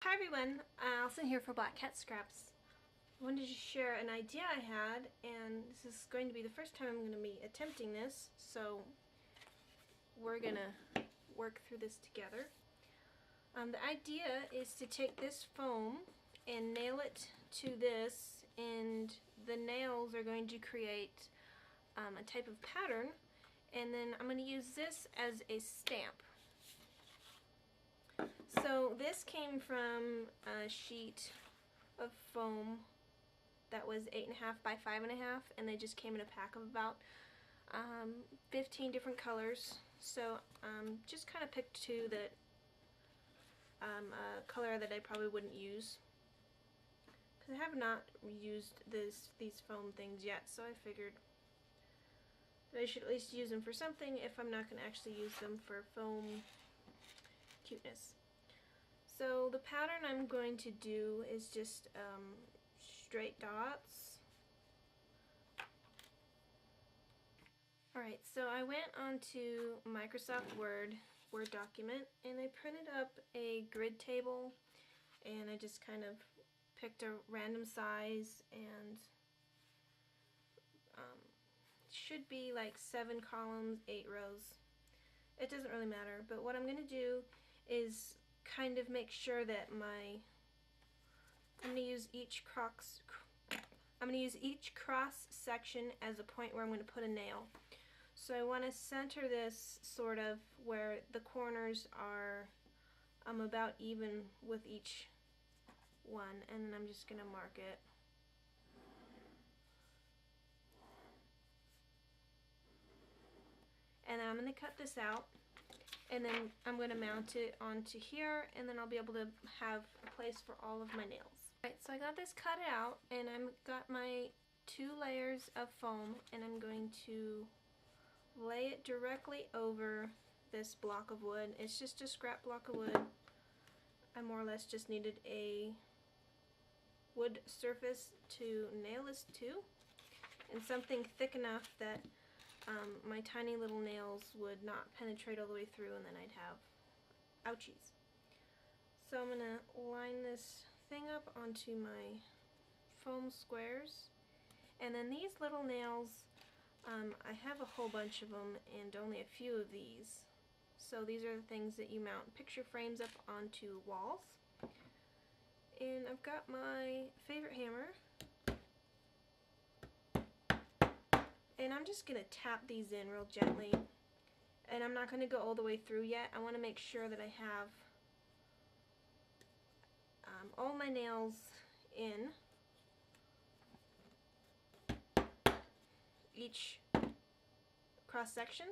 Hi everyone, Alison here for Black Cat Scraps. I wanted to share an idea I had, and this is going to be the first time I'm going to be attempting this, so we're going to work through this together. The idea is to take this foam and nail it to this, and the nails are going to create a type of pattern, and then I'm going to use this as a stamp. So this came from a sheet of foam that was 8.5 by 5.5, and they just came in a pack of about 15 different colors. So just kind of picked two that a color that I probably wouldn't use, because I have not used these foam things yet, so I figured that I should at least use them for something if I'm not going to actually use them for foam cuteness. So the pattern I'm going to do is just straight dots. Alright, so I went onto Microsoft Word document, and I printed up a grid table, and I just kind of picked a random size, and should be like 7 columns, 8 rows. It doesn't really matter, but what I'm going to do is kind of make sure that I'm going to use each cross section as a point where I'm going to put a nail. So I want to center this sort of where the corners are about even with each one, and then I'm just going to mark it. And then I'm going to cut this out, and then I'm going to mount it onto here, and then I'll be able to have a place for all of my nails. Alright, so I got this cut out, and I've got my 2 layers of foam, and I'm going to lay it directly over this block of wood. It's just a scrap block of wood. I more or less just needed a wood surface to nail this to, and something thick enough that my tiny little nails would not penetrate all the way through, and then I'd have ouchies. So I'm going to line this thing up onto my foam squares, and then these little nails, I have a whole bunch of them and only a few of these. So these are the things that you mount picture frames up onto walls. And I've got my favorite hammer, and I'm just going to tap these in real gently, and I'm not going to go all the way through yet. I want to make sure that I have all my nails in each cross section,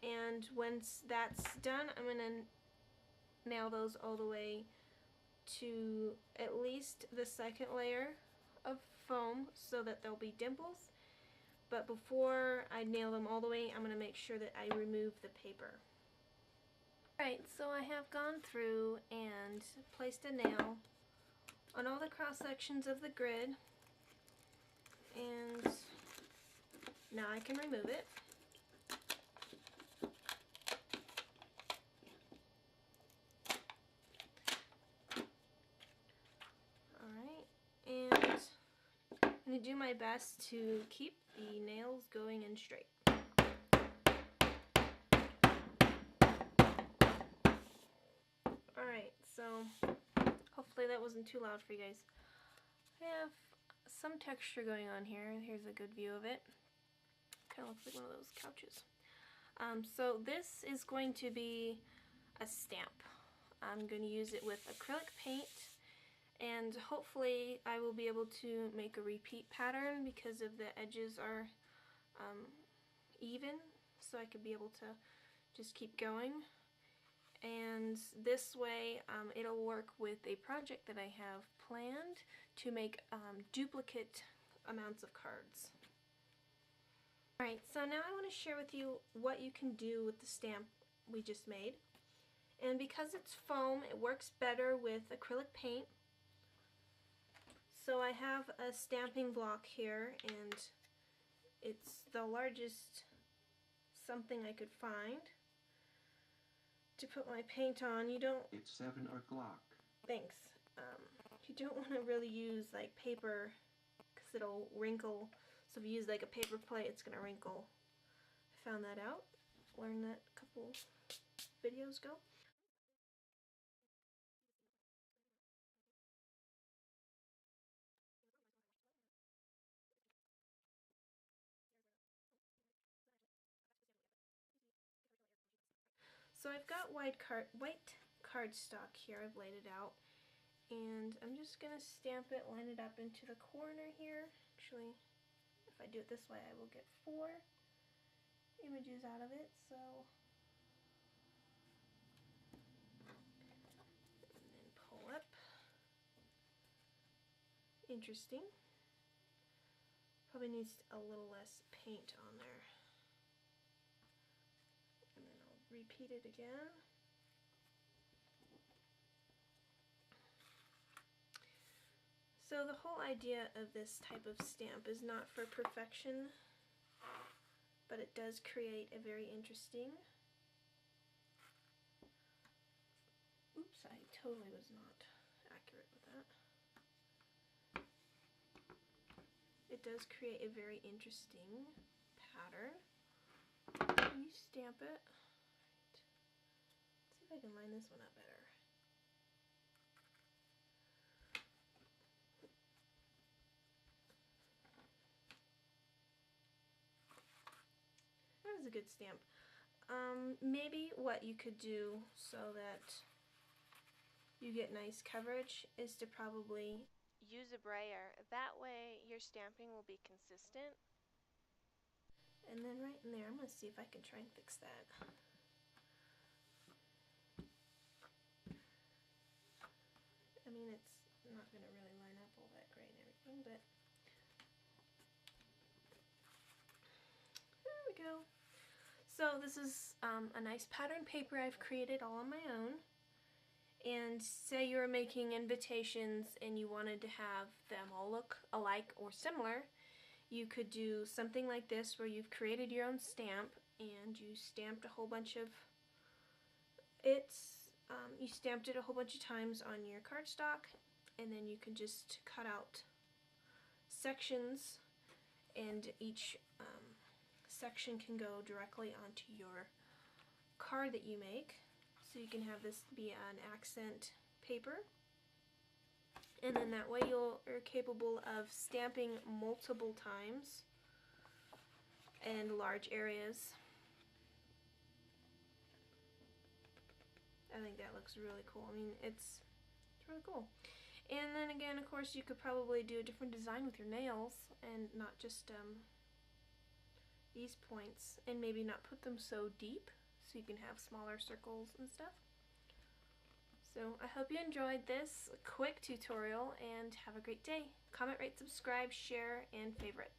and once that's done, I'm going to nail those all the way to at least the second layer of foam so that there'll be dimples. But before I nail them all the way, I'm going to make sure that I remove the paper. Alright, so I have gone through and placed a nail on all the cross sections of the grid, and now I can remove it. Alright, and I'm going to do my best to keep the nails going in straight. Alright, so hopefully that wasn't too loud for you guys. I have some texture going on here. Here's a good view of it. Kind of looks like one of those couches. So this is going to be a stamp. I'm going to use it with acrylic paint, and hopefully I will be able to make a repeat pattern because of the edges are even, so I could be able to just keep going. And this way it'll work with a project that I have planned to make duplicate amounts of cards. Alright, so now I want to share with you what you can do with the stamp we just made. And because it's foam, it works better with acrylic paint. So I have a stamping block here, and it's the largest something I could find. to put my paint on, you don't... It's 7 o'clock. Thanks. You don't want to really use like paper because it'll wrinkle. So if you use like a paper plate, it's going to wrinkle. I found that out. Learned that a couple videos ago. So I've got white cardstock here. I've laid it out. And I'm just going to stamp it, line it up into the corner here. Actually, if I do it this way, I will get 4 images out of it. So, and then pull up. Interesting. Probably needs a little less paint on there. And then I'll repeat it again. So the whole idea of this type of stamp is not for perfection, but it does create a very interesting... Oops, I totally was not accurate with that. It does create a very interesting pattern. Can you stamp it? Right. Let's see if I can line this one up better. That was a good stamp. Maybe what you could do so that you get nice coverage is to probably use a brayer. That way your stamping will be consistent. And then right in there, I'm going to see if I can try and fix that. I mean, it's not going to really line up all that great and everything, but there we go. So this is a nice pattern paper I've created all on my own. And say you were making invitations and you wanted to have them all look alike or similar, you could do something like this where you've created your own stamp and you stamped a whole bunch of you stamped it a whole bunch of times on your cardstock, and then you can just cut out sections, and each section can go directly onto your card that you make. So you can have this be an accent paper, and then that way you're capable of stamping multiple times and large areas. I think that looks really cool. I mean, it's really cool. And then again, of course, you could probably do a different design with your nails and not just these points, and maybe not put them so deep so you can have smaller circles and stuff. So I hope you enjoyed this quick tutorial and have a great day. Comment, rate, subscribe, share, and favorite.